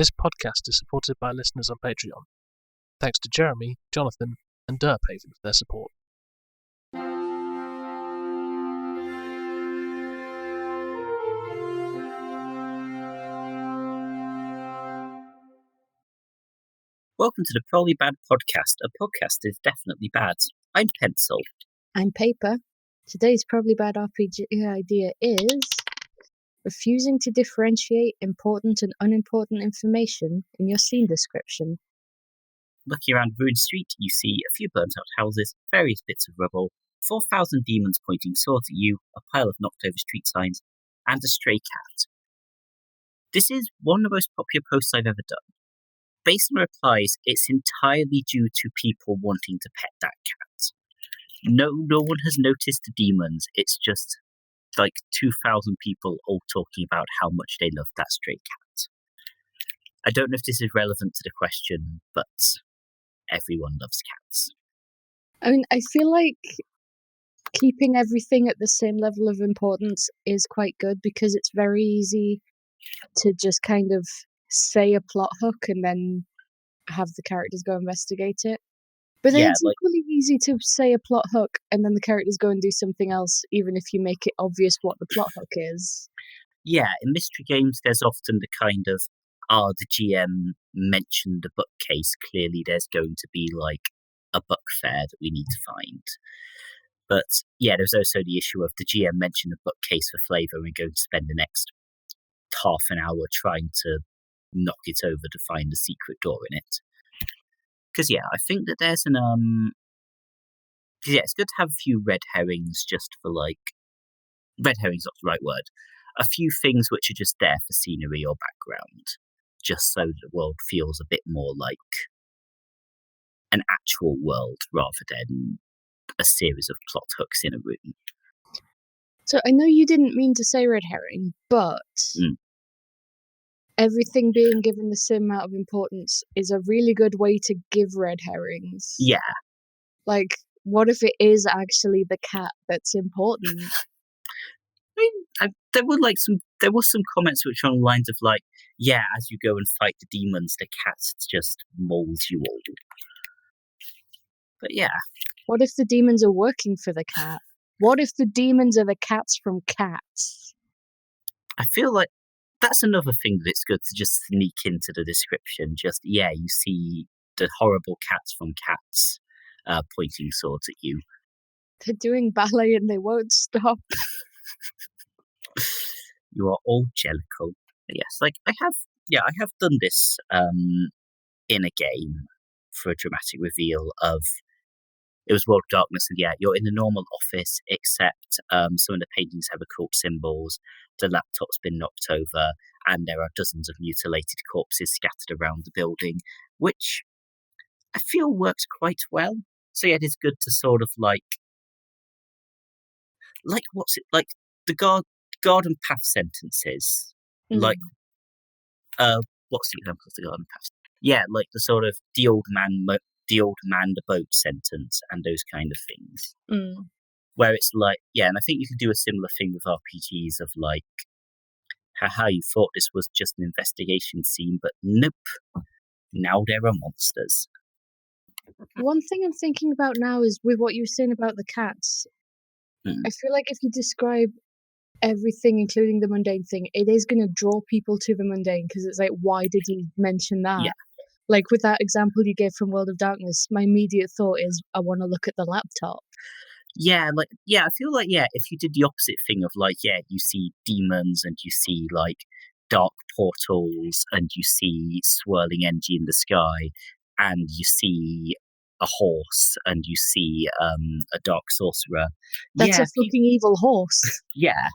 This podcast is supported by listeners on Patreon. Thanks to Jeremy, Jonathan, and Derpaven for their support. Welcome to the Probably Bad Podcast. A podcast is definitely bad. I'm Pencil. I'm Paper. Today's Probably Bad RPG idea is refusing to differentiate important and unimportant information in your scene description. Looking around Ruined Street, you see a few burnt-out houses, various bits of rubble, 4,000 demons pointing swords at you, a pile of knocked-over street signs, and a stray cat. This is one of the most popular posts I've ever done. Based on replies, it's entirely due to people wanting to pet that cat. No one has noticed the demons. It's just like 2,000 people all talking about how much they love that stray cat. I don't know if this is relevant to the question, but everyone loves cats. I mean, I feel like keeping everything at the same level of importance is quite good because it's very easy to just kind of say a plot hook and then have the characters go investigate it. But then it's equally easy to say a plot hook and then the characters go and do something else, even if you make it obvious what the plot hook is. Yeah, in mystery games, there's often the kind of, the GM mentioned a bookcase, clearly there's going to be like a book fair that we need to find. But yeah, there's also the issue of the GM mentioned a bookcase for flavour and we're going to spend the next half an hour trying to knock it over to find a secret door in it. Because yeah, I think that there's an it's good to have a few red herrings just for like red herrings not the right word. A few things which are just there for scenery or background, just so the world feels a bit more like an actual world rather than a series of plot hooks in a room. So I know you didn't mean to say red herring, but everything being given the same amount of importance is a really good way to give red herrings. Yeah. Like, what if it is actually the cat that's important? I mean, there were some comments which were on the lines of like, yeah, as you go and fight the demons, the cat just mauls you all. But yeah. What if the demons are working for the cat? What if the demons are the cats from Cats? I feel like that's another thing that it's good to just sneak into the description. Just, yeah, you see the horrible cats from Cats pointing swords at you. They're doing ballet and they won't stop. You are all jellicle. Yes, like I have done this in a game for a dramatic reveal of it was World of Darkness, and yeah, you're in the normal office, except some of the paintings have occult symbols, the laptop's been knocked over, and there are dozens of mutilated corpses scattered around the building, which I feel works quite well. So yeah, it is good to sort of like what's it like the garden path sentences, like what's the example of the garden path? Yeah, like the sort of the old man the boat sentence and those kind of things. Where it's like, yeah, and I think you could do a similar thing with RPGs of like, haha, you thought this was just an investigation scene, but nope, now there are monsters. One thing I'm thinking about now is with what you were saying about the cats, I feel like if you describe everything, including the mundane thing, it is going to draw people to the mundane, because it's like, why did you mention that? Yeah. Like with that example you gave from World of Darkness, my immediate thought is, I want to look at the laptop. Yeah, I feel like, yeah, if you did the opposite thing of like, yeah, you see demons and you see like dark portals and you see swirling energy in the sky and you see a horse and you see a dark sorcerer. That's a fucking evil horse. Yeah.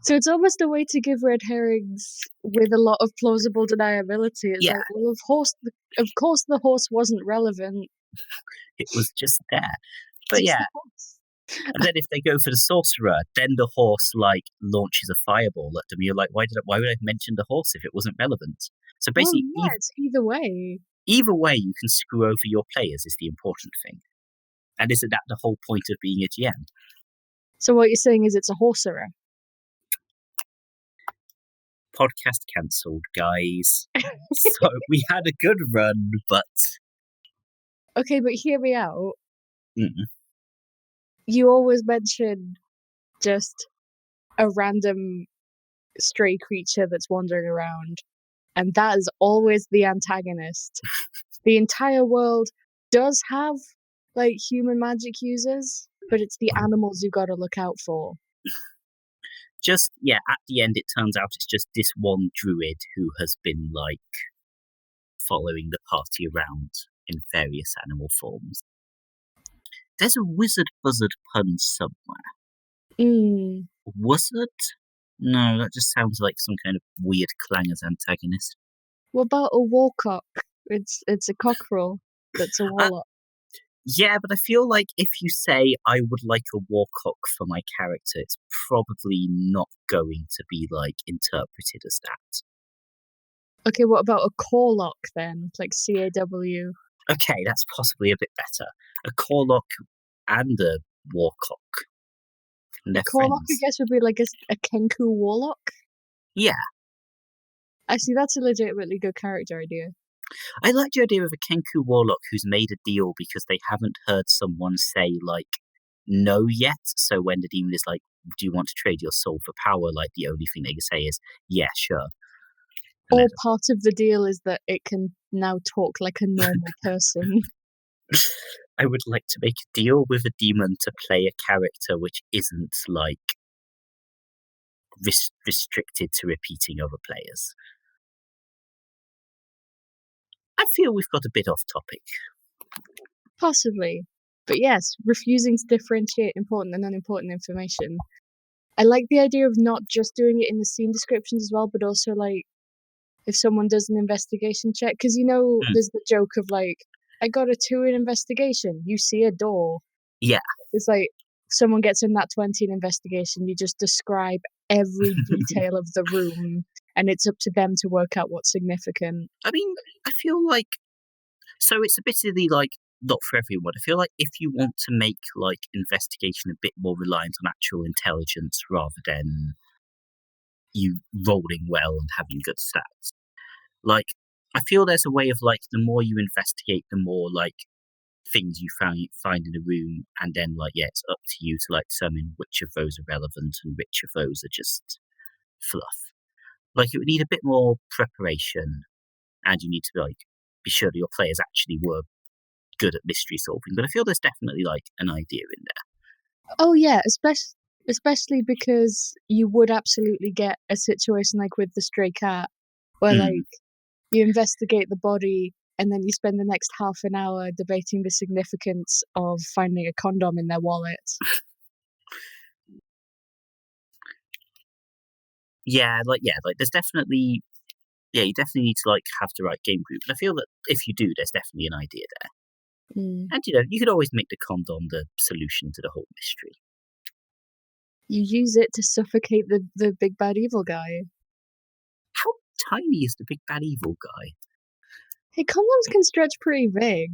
So it's almost a way to give red herrings with a lot of plausible deniability. It's like, well, of course the horse wasn't relevant. It was just there. But yeah. And then if they go for the sorcerer, then the horse like launches a fireball at them. You're like, why would I mention the horse if it wasn't relevant? So basically, it's either way. Either way, you can screw over your players is the important thing. And isn't that the whole point of being a GM? So what you're saying is it's a Horcerer? Podcast cancelled, guys. So we had a good run, but Okay, but hear me out. mm, You always mention just a random stray creature that's wandering around, and that is always the antagonist. The entire world does have like human magic users, but it's the animals you gotta look out for. just at the end it turns out it's just this one druid who has been like following the party around in various animal forms. There's a wizard buzzard pun somewhere. Mm. Wuzzard? No, that just sounds like some kind of weird clangers antagonist. What about a warcock? It's a cockerel that's a warlock. Yeah, but I feel like if you say I would like a warcock for my character, it's probably not going to be like interpreted as that. Okay, what about a corlock then? Like CAW. Okay, that's possibly a bit better. A corlock and a warcock. And they're Corlock, I friends. guess, would be like a Kenku warlock. Yeah, Actually, that's a legitimately good character idea. I like the idea of a Kenku warlock who's made a deal because they haven't heard someone say, like, no yet. So when the demon is like, do you want to trade your soul for power? Like, the only thing they can say is, yeah, sure. And Or then- part of the deal is that it can now talk like a normal person. I would like to make a deal with a demon to play a character which isn't, like, restricted to repeating other players. I feel we've got a bit off topic. Possibly. But yes, refusing to differentiate important and unimportant information. I like the idea of not just doing it in the scene descriptions as well, but also like if someone does an investigation check, because there's the joke of like, I got a 2 in investigation, you see a door. Yeah. It's like someone gets in that 20 in investigation, you just describe every detail of the room, and it's up to them to work out what's significant. I mean, I feel like, so it's a bit of the, like, not for everyone. I feel like if you want to make, like, investigation a bit more reliant on actual intelligence rather than you rolling well and having good stats, like, I feel there's a way of, like, the more you investigate, the more, like, things you find in a room, and then, like, yeah, it's up to you to, like, determine which of those are relevant and which of those are just fluff. Like, it would need a bit more preparation, and you need to, like, be sure that your players actually were good at mystery solving. But I feel there's definitely, like, an idea in there. Oh yeah, especially because you would absolutely get a situation like with the stray cat, where like you investigate the body and then you spend the next half an hour debating the significance of finding a condom in their wallet. Yeah, there's definitely, you definitely need to, like, have the right game group. And I feel that if you do, there's definitely an idea there. And, you could always make the condom the solution to the whole mystery. You use it to suffocate the big bad evil guy. How tiny is the big bad evil guy? Hey, condoms can stretch pretty big.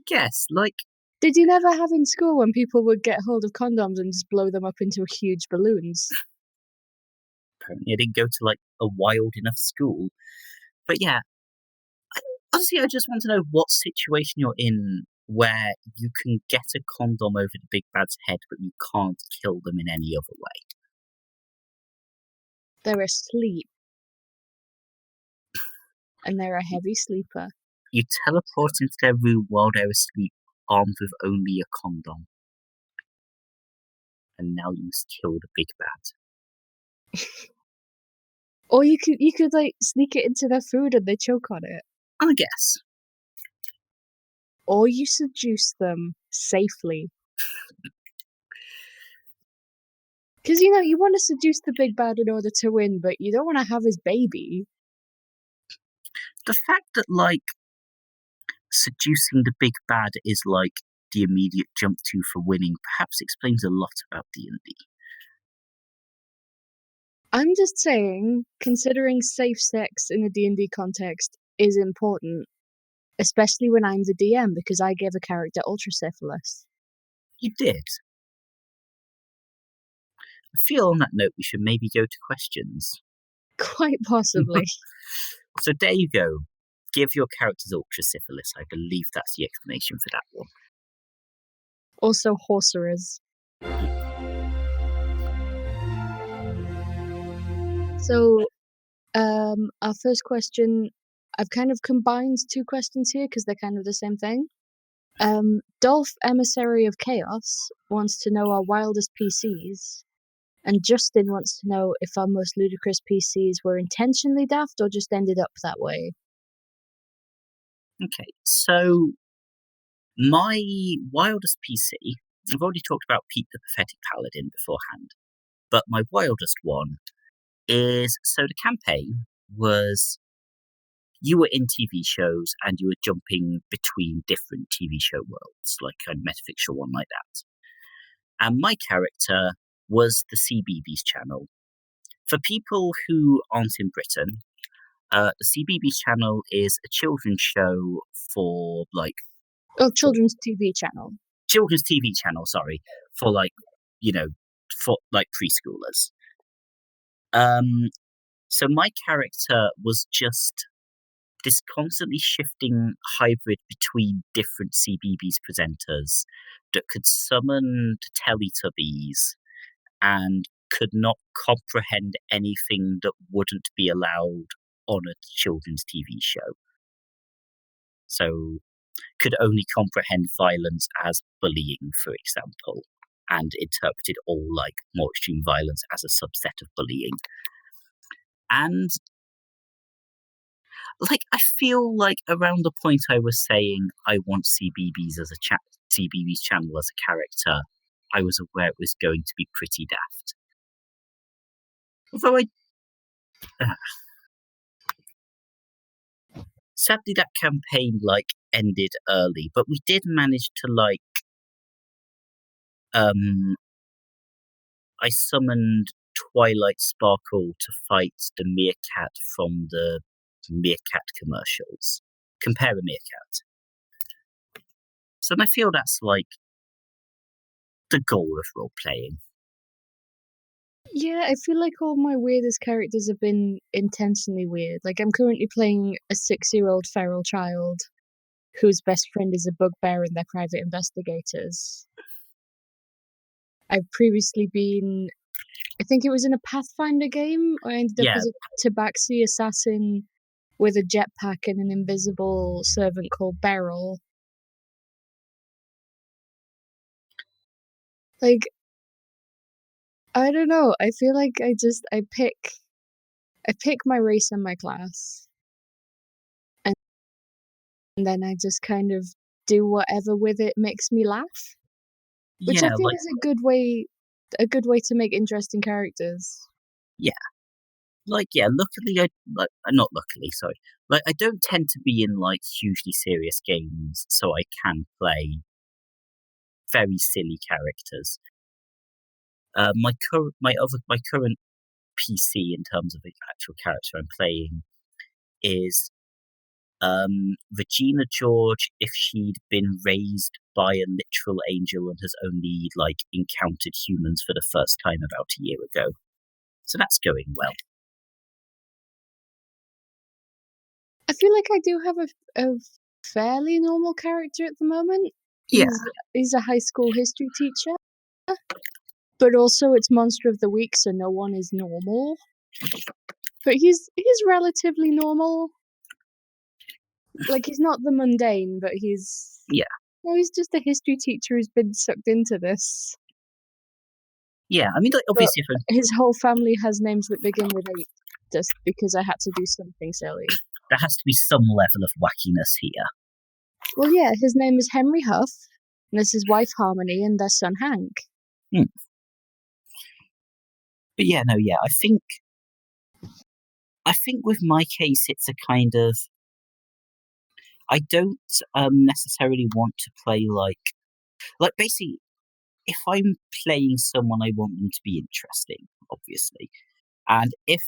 Guess, like, Did you never have in school when people would get hold of condoms and just blow them up into huge balloons? apparently I didn't go to, like, a wild enough school. But yeah, honestly, I just want to know what situation you're in where you can get a condom over the big bad's head, but you can't kill them in any other way. They're asleep. And they're a heavy sleeper. You teleport into their room while they're asleep, armed with only a condom. And now you must kill the big bad. Or you could like sneak it into their food and they choke on it. I guess. Or you seduce them safely. Because, you want to seduce the big bad in order to win, but you don't want to have his baby. The fact that, like, seducing the big bad is, like, the immediate jump to for winning perhaps explains a lot about D&D. I'm just saying, considering safe sex in a D&D context is important. Especially when I'm the DM, because I gave a character ultrasyphilis. You did. I feel on that note we should maybe go to questions. Quite possibly. So there you go. Give your characters ultrasyphilis. I believe that's the explanation for that one. Also, Horcerers. So, our first question, I've kind of combined two questions here because they're kind of the same thing. Dolph, Emissary of Chaos, wants to know our wildest PCs, and Justin wants to know if our most ludicrous PCs were intentionally daft or just ended up that way. Okay, so my wildest PC, I've already talked about Pete the Pathetic Paladin beforehand, but my wildest one is, so the campaign was, you were in TV shows and you were jumping between different TV show worlds, like a metafictional one like that. And my character was the CBeebies channel. For people who aren't in Britain, the CBeebies channel is a children's show for Children's TV channel. Children's TV channel, sorry, for for preschoolers. So my character was just this constantly shifting hybrid between different CBeebies presenters that could summon the Teletubbies and could not comprehend anything that wouldn't be allowed on a children's TV show. So could only comprehend violence as bullying, for example, and interpreted all more extreme violence as a subset of bullying. And I feel like around the point I was saying I want CBeebies CBeebies channel as a character, I was aware it was going to be pretty daft. Although sadly that campaign ended early, but we did manage to I summoned Twilight Sparkle to fight the meerkat from the meerkat commercials. Compare a meerkat. So I feel that's the goal of role playing. Yeah, I feel like all my weirdest characters have been intentionally weird. I'm currently playing a 6-year-old feral child whose best friend is a bugbear and they're private investigators. I've previously been, I think it was in a Pathfinder game, I ended up as a Tabaxi assassin with a jetpack and an invisible servant called Beryl. I don't know. I feel like I pick my race and my class, and then I just kind of do whatever with it makes me laugh, which I feel is a good way to make interesting characters. Yeah, luckily not luckily, sorry. I don't tend to be in hugely serious games, so I can play very silly characters. My current PC in terms of the actual character I'm playing is Regina George if she'd been raised by a literal angel and has only encountered humans for the first time about a year ago. So that's going well. I feel like I do have a fairly normal character at the moment. He's a high school history teacher. But also it's Monster of the Week, so no one is normal. But he's relatively normal. He's not the mundane, but he's just a history teacher who's been sucked into this. Yeah, I mean, obviously, his whole family has names that begin with 8, just because I had to do something silly. There has to be some level of wackiness here. Well, yeah, his name is Henry Huff, and this is his wife Harmony and their son Hank. But I think with my case, it's a kind of, I don't necessarily want to play basically, if I'm playing someone, I want them to be interesting, obviously. And if,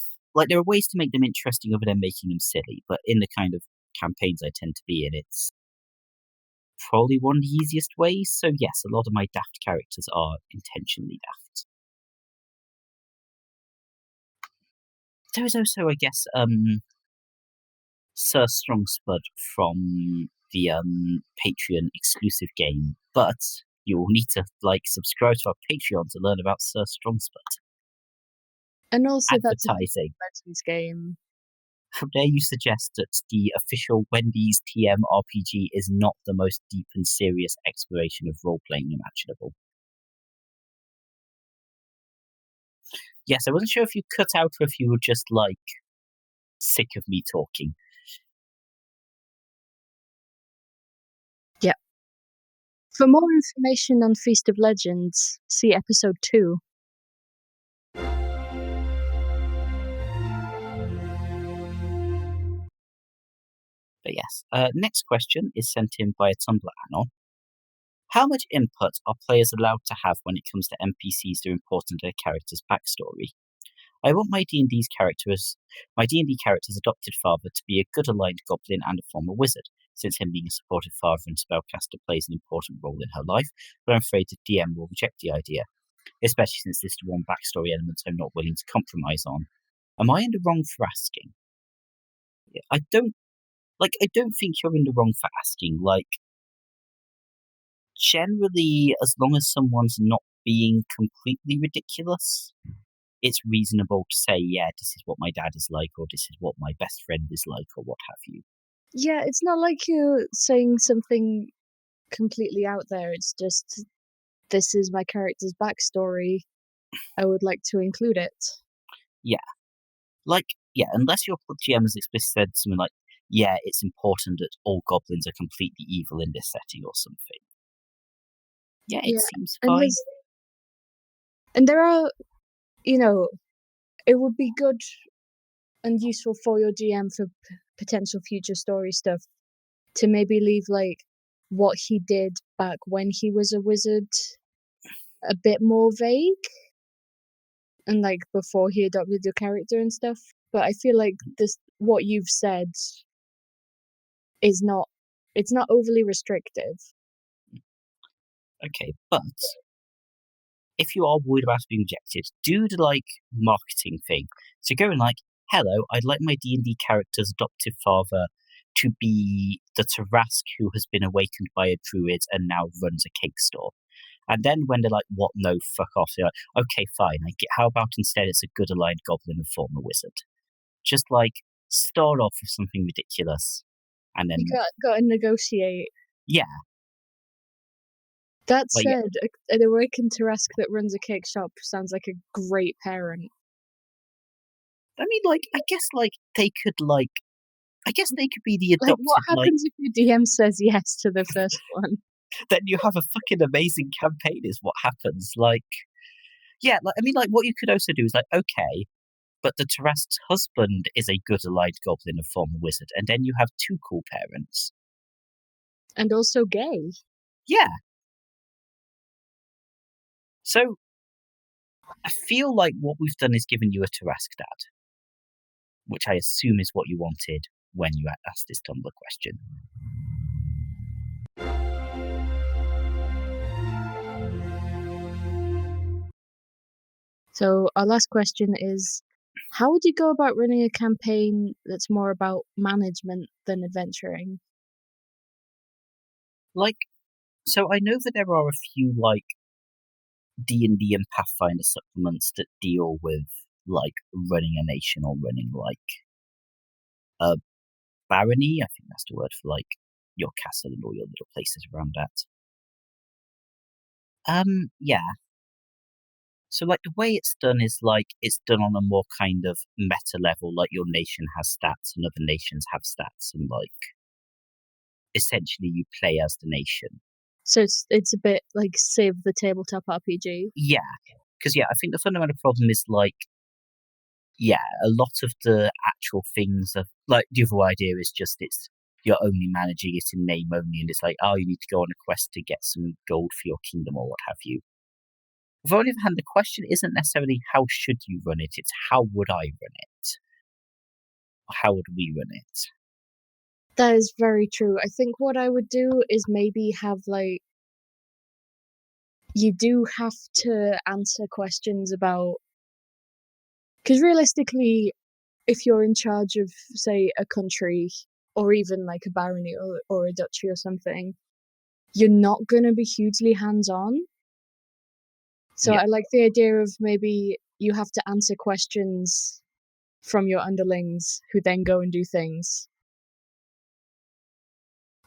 there are ways to make them interesting other than making them silly, but in the kind of campaigns I tend to be in, it's probably one of the easiest ways. So yes, a lot of my daft characters are intentionally daft. There is also, I guess, Sir Strongspud from the Patreon exclusive game, but you will need to subscribe to our Patreon to learn about Sir Strongspud. And also Advertising. That's a Legends game. How dare you suggest that the official Wendy's TM RPG is not the most deep and serious exploration of role-playing imaginable? Yes, I wasn't sure if you cut out or if you were just, sick of me talking. Yeah. For more information on Feast of Legends, see episode 2. But yes, next question is sent in by a Tumblr Anor. How much input are players allowed to have when it comes to NPCs that are important to a character's backstory? I want my D&D character's adopted father to be a good aligned goblin and a former wizard, since him being a supportive father and spellcaster plays an important role in her life, but I'm afraid the DM will reject the idea, especially since this is one backstory element I'm not willing to compromise on. Am I in the wrong for asking? I don't think you're in the wrong for asking. Generally, as long as someone's not being completely ridiculous, it's reasonable to say, yeah, this is what my dad is like, or this is what my best friend is like, or what have you. Yeah, it's not like you're saying something completely out there. It's just, this is my character's backstory. I would like to include it. Yeah. Unless your GM has explicitly said something like, yeah, it's important that all goblins are completely evil in this setting or something. Yeah, it seems fine. And there are, it would be good and useful for your GM for potential future story stuff to maybe leave what he did back when he was a wizard a bit more vague and before he adopted your character and stuff. But I feel like what you've said is not overly restrictive. Okay, but if you are worried about being rejected, do the marketing thing. So go and hello, I'd like my D&D character's adoptive father to be the Tarrasque who has been awakened by a druid and now runs a cake store. And then when they're like, what, no, fuck off, they're like, okay, fine, how about instead it's a good aligned goblin and former wizard? Just start off with something ridiculous and then... You gotta negotiate. Yeah. That said, an awakened Tarrasque that runs a cake shop sounds like a great parent. I mean, I guess they could be the adopted. What happens if your DM says yes to the first one? Then you have a fucking amazing campaign. Is what happens. What you could also do is okay, but the Tarrasque's husband is a good aligned goblin, a former wizard, and then you have two cool parents, and also gay. Yeah. So, I feel like what we've done is given you a Tarrasque dad, which I assume is what you wanted when you asked this Tumblr question. So our last question is, how would you go about running a campaign that's more about management than adventuring? So I know that there are a few D&D and Pathfinder supplements that deal with running a nation or running a barony. I think that's the word for your castle and all your little places around that. Yeah. So the way it's done is it's done on a more kind of meta level, your nation has stats and other nations have stats, and essentially you play as the nation. So it's a bit like Civ, the tabletop RPG. Yeah, because I think the fundamental problem is a lot of the actual things are the other idea is just you're only managing it in name only, and it's you need to go on a quest to get some gold for your kingdom or what have you. On the other hand, the question isn't necessarily how should you run it, it's how would I run it? Or how would we run it? That is very true. I think what I would do is maybe have you do have to answer questions about, because realistically if you're in charge of, say, a country or even like a barony or a duchy or something, you're not going to be hugely hands-on. So Yeah. I like the idea of maybe you have to answer questions from your underlings who then go and do things.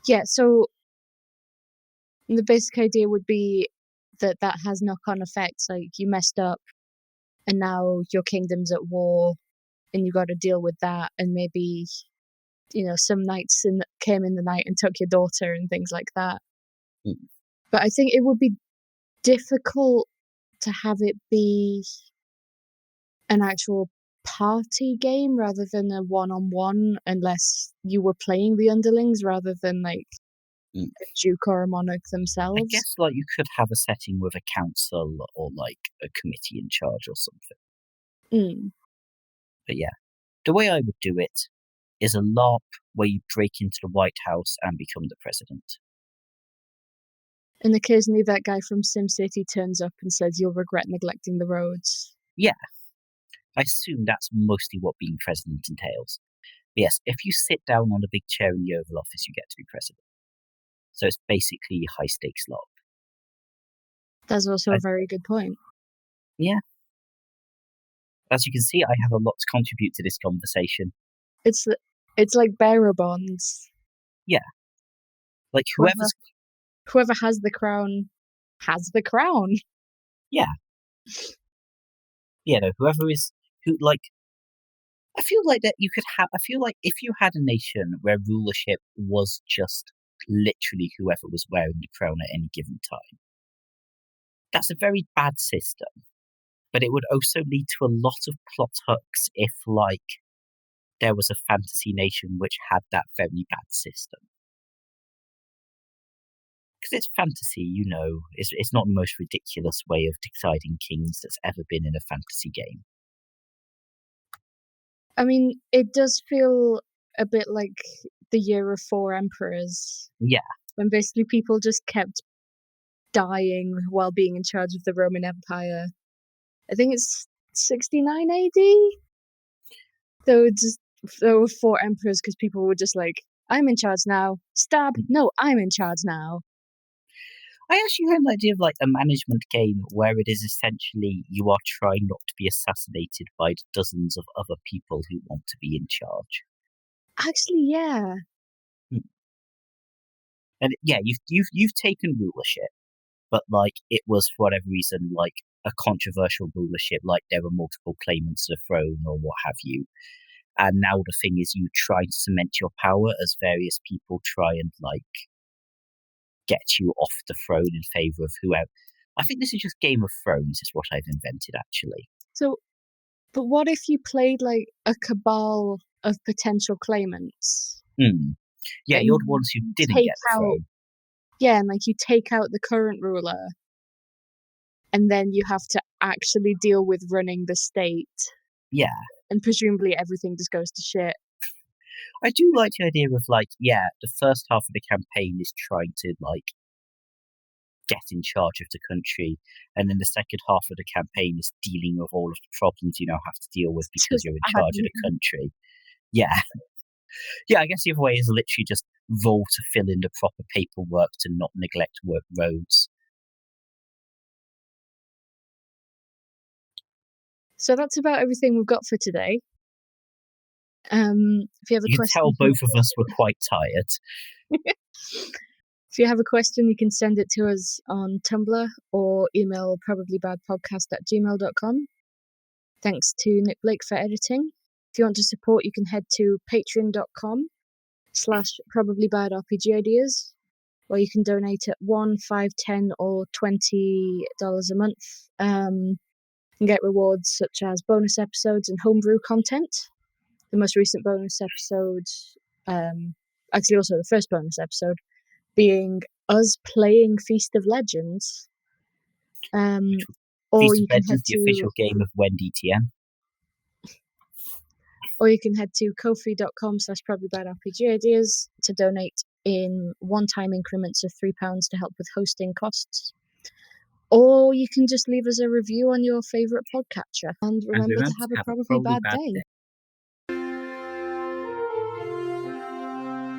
Yeah, so the basic idea would be that has knock-on effects. Like, you messed up and now your kingdom's at war and you got to deal with that, and maybe, you know, some knights came in the night and took your daughter and things like that. Mm. But I think it would be difficult to have it be an actual party game rather than a one-on-one, unless you were playing the underlings rather than like a duke or a monarch themselves. I guess like you could have a setting with a council or like a committee in charge or something. But yeah, the way I would do it is a LARP where you break into the White House and become the president. And occasionally that guy from SimCity turns up and says you'll regret neglecting the roads. Yeah, I assume that's mostly what being president entails. But yes, if you sit down on a big chair in the Oval Office, you get to be president. So it's basically high stakes LARP. That's also a very good point. Yeah. As you can see, I have a lot to contribute to this conversation. It's like bearer bonds. Yeah. Like whoever has the crown has the crown. Yeah. Yeah, no, I feel like that you could have, I feel like if you had a nation where rulership was just literally whoever was wearing the crown at any given time, that's a very bad system. But it would also lead to a lot of plot hooks if, like, there was a fantasy nation which had that very bad system. Because it's fantasy, you know, it's not the most ridiculous way of deciding kings that's ever been in a fantasy game. I mean, it does feel a bit like the Year of Four Emperors. Yeah. When basically people just kept dying while being in charge of the Roman Empire. I think it's 69 AD? There were four emperors because people were just like, I'm in charge now. Stab. No, I'm in charge now. I actually had an idea of like a management game where it is essentially you are trying not to be assassinated by dozens of other people who want to be in charge. Actually, yeah. And yeah, you've taken rulership, but like it was for whatever reason like a controversial rulership, like there were multiple claimants to the throne or what have you. And now the thing is, you try to cement your power as various people try and like get you off the throne in favor of whoever. I think this is just Game of Thrones, is what I've invented, actually. So, but what if you played like a cabal of potential claimants? Yeah, you're the ones who didn't get the throne. Yeah, and like you take out the current ruler, and then you have to actually deal with running the state. Yeah. And presumably everything just goes to shit. I do like the idea of like, yeah, the first half of the campaign is trying to like get in charge of the country, and then the second half of the campaign is dealing with all of the problems you now have to deal with because you're in charge of the country. Yeah. Yeah, I guess the other way is literally just roll to fill in the proper paperwork to not neglect roads. So that's about everything we've got for today. If you have a question, tell both of us were quite tired. If you have a question, you can send it to us on Tumblr or email probablybadpodcast@gmail.com. Thanks to Nick Blake for editing. If you want to support, you can head to patreon.com/probablybadrpgideas, where you can donate at $1, $5, $10, or $20 a month. And get rewards such as bonus episodes and homebrew content. The most recent bonus episode, actually also the first bonus episode, being us playing Feast of Legends. Or you can head to the official game of Wendy TM. Or you can head to ko-fi.com/probablybadrpgideas to donate in one-time increments of £3 to help with hosting costs. Or you can just leave us a review on your favourite podcatcher. And remember to have a probably bad day.